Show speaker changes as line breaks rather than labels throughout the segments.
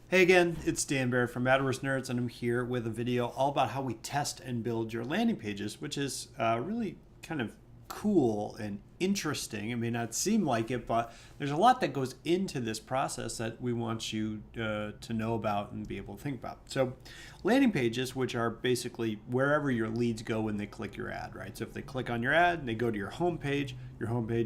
Hey again, it's Dan Barrett from Metaverse Nerds, and I'm here with a video all about how we test and build your landing pages, which is really kind of cool and interesting. It may not seem like it, but there's a lot that goes into this process that we want you to know about and be able to think about. So, landing pages, which are basically wherever your leads go when they click your ad, right? So, if they click on your ad and they go to your homepage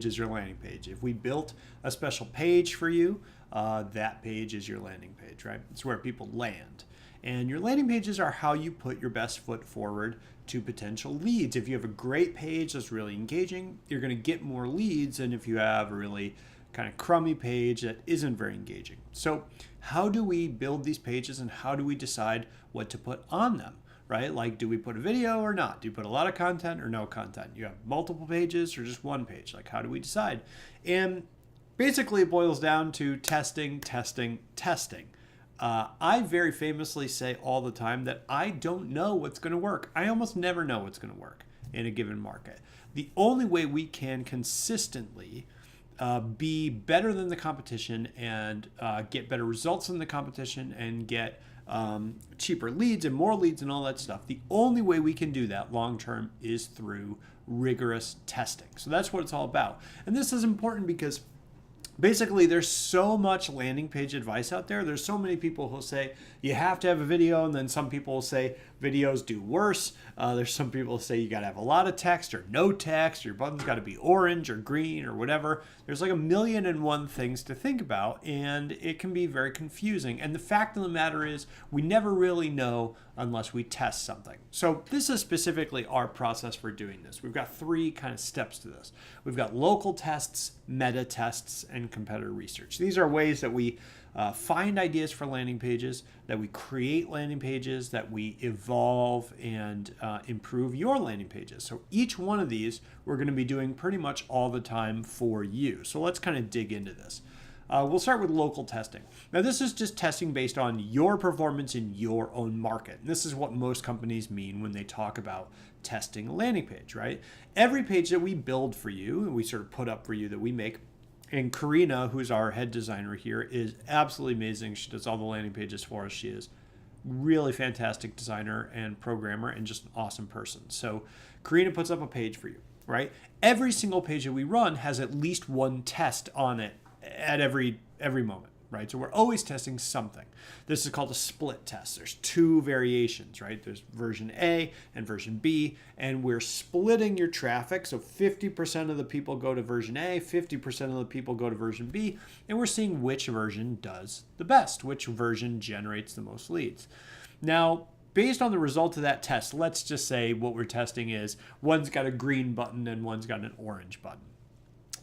is your landing page. If we built a special page for you, that page is your landing page, right? It's where people land. And your landing pages are how you put your best foot forward to potential leads. If you have a great page that's really engaging, you're going to get more leads than if you have a really kind of crummy page that isn't very engaging. So, how do we build these pages and how do we decide what to put on them? Right? Like, do we put a video or not? Do you put a lot of content or no content? You have multiple pages or just one page? Like, how do we decide? And basically, it boils down to testing, testing, testing. I very famously say all the time that I don't know what's going to work. I almost never know what's going to work in a given market. The only way we can consistently be better than the competition and get better results than the competition and get cheaper leads and more leads and all that stuff. The only way we can do that long term is through rigorous testing. So that's what it's all about. And this is important because basically there's so much landing page advice out there. There's so many people who say you have to have a video, and then some people will say videos do worse. There's some people who say you got to have a lot of text or no text. Your button's got to be orange or green or whatever. There's like a million and one things to think about, and it can be very confusing. And the fact of the matter is we never really know unless we test something. So this is specifically our process for doing this. We've got three kind of steps to this. We've got local tests, meta tests, and competitor research. These are ways that we find ideas for landing pages, that we create landing pages, that we evolve and improve your landing pages. So each one of these we're going to be doing pretty much all the time for you. So let's kind of dig into this. We'll start with local testing. Now, this is just testing based on your performance in your own market. And this is what most companies mean when they talk about testing a landing page, right? Every page that we build for you, and we sort of put up for you, that we make, and Karina, who's our head designer here, is absolutely amazing. She does all the landing pages for us. She is really fantastic designer and programmer and just an awesome person. So Karina puts up a page for you, right? Every single page that we run has at least one test on it at every moment, right? So we're always testing something. This is called a split test. There's two variations, right? There's version A and version B, and we're splitting your traffic. So 50% of the people go to version A, 50% of the people go to version B, and we're seeing which version does the best, which version generates the most leads. Now, based on the result of that test, let's just say what we're testing is one's got a green button and one's got an orange button.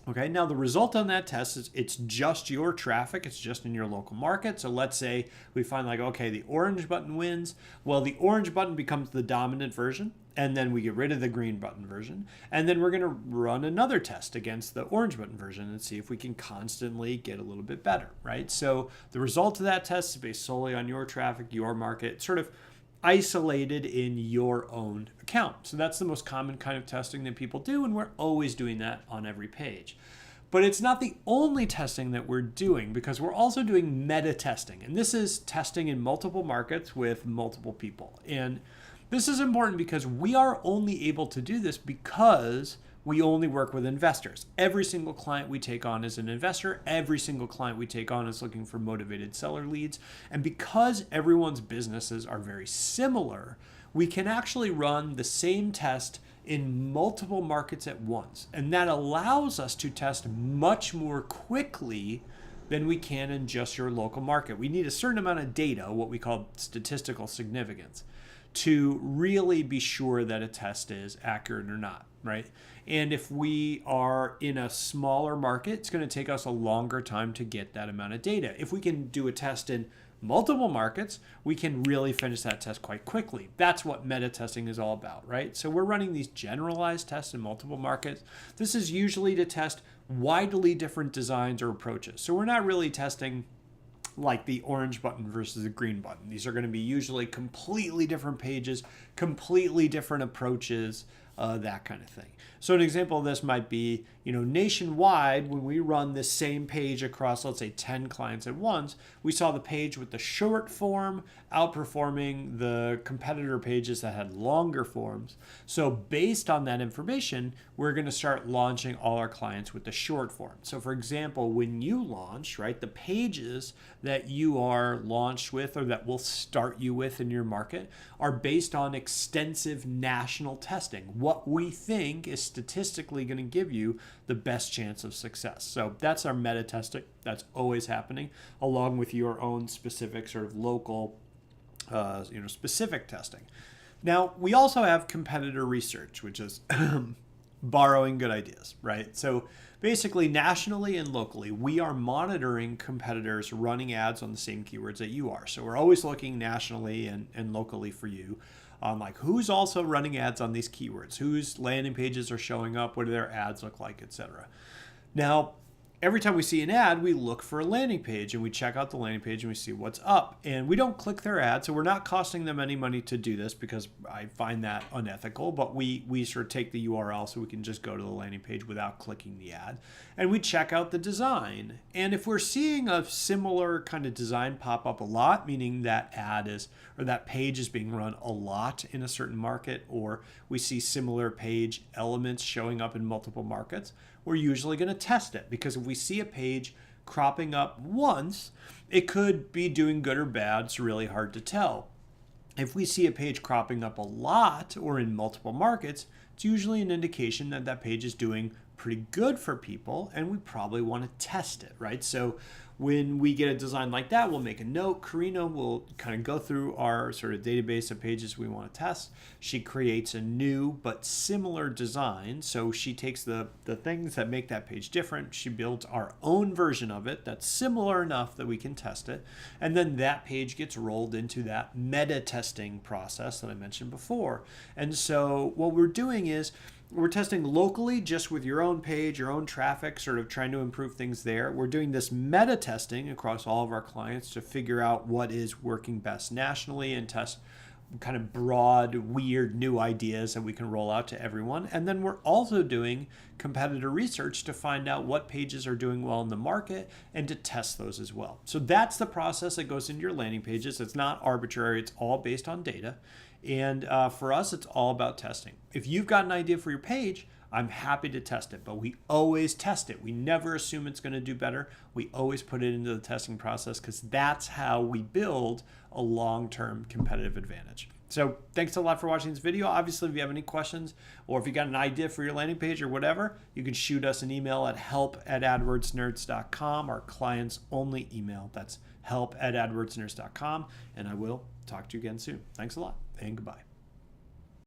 Okay, now the result on that test is it's just your traffic. It's just in your local market. So let's say we find like, okay, the orange button wins. Well, the orange button becomes the dominant version, and then we get rid of the green button version. And then we're going to run another test against the orange button version and see if we can constantly get a little bit better, right? So the result of that test is based solely on your traffic, your market, sort of isolated in your own account. So that's the most common kind of testing that people do, and we're always doing that on every page. But it's not the only testing that we're doing, because we're also doing meta testing. And this is testing in multiple markets with multiple people. And this is important because we are only able to do this because we only work with investors. Every single client we take on is an investor. Every single client we take on is looking for motivated seller leads. And because everyone's businesses are very similar, we can actually run the same test in multiple markets at once. And that allows us to test much more quickly than we can in just your local market. We need a certain amount of data, what we call statistical significance, to really be sure that a test is accurate or not, right? And if we are in a smaller market, it's going to take us a longer time to get that amount of data. If we can do a test in multiple markets, we can really finish that test quite quickly. That's what meta testing is all about, right? So we're running these generalized tests in multiple markets. This is usually to test widely different designs or approaches. So we're not really testing like the orange button versus the green button. These are going to be usually completely different pages, completely different approaches. that kind of thing. So an example of this might be, nationwide, when we run this same page across, let's say 10 clients at once, we saw the page with the short form outperforming the competitor pages that had longer forms. So based on that information, we're going to start launching all our clients with the short form. So for example, when you launch, right, the pages that you are launched with or that will start you with in your market are based on extensive national testing. What we think is statistically going to give you the best chance of success. So that's our meta testing. That's always happening, along with your own specific sort of local, specific testing. Now, we also have competitor research, which is borrowing good ideas, right? So basically, nationally and locally, we are monitoring competitors running ads on the same keywords that you are. So we're always looking nationally and locally for you on like who's also running ads on these keywords, whose landing pages are showing up, what do their ads look like, etc. Now, every time we see an ad, we look for a landing page and we check out the landing page and we see what's up. And we don't click their ad, so we're not costing them any money to do this because I find that unethical, but we sort of take the URL so we can just go to the landing page without clicking the ad. And we check out the design. And if we're seeing a similar kind of design pop up a lot, meaning that that page is being run a lot in a certain market, or we see similar page elements showing up in multiple markets, we're usually going to test it, because if we see a page cropping up once, it could be doing good or bad. It's really hard to tell. If we see a page cropping up a lot or in multiple markets, it's usually an indication that that page is doing pretty good for people, and we probably want to test it, right? So when we get a design like that, we'll make a note. Karina will kind of go through our sort of database of pages we want to test. She creates a new but similar design. So she takes the things that make that page different. She builds our own version of it that's similar enough that we can test it. And then that page gets rolled into that meta testing process that I mentioned before. And so what we're doing is we're testing locally just with your own page, your own traffic, sort of trying to improve things there. We're doing this meta testing across all of our clients to figure out what is working best nationally and test kind of broad, weird new ideas that we can roll out to everyone. And then we're also doing competitor research to find out what pages are doing well in the market and to test those as well. So that's the process that goes into your landing pages. It's not arbitrary. It's all based on data. And for us, it's all about testing. If you've got an idea for your page, I'm happy to test it, but we always test it. We never assume it's going to do better. We always put it into the testing process because that's how we build a long-term competitive advantage. So thanks a lot for watching this video. Obviously, if you have any questions or if you got an idea for your landing page or whatever, you can shoot us an email at help@adwordsnerds.com, our clients only email. That's help@adwordsnerds.com. And I will talk to you again soon. Thanks a lot and goodbye.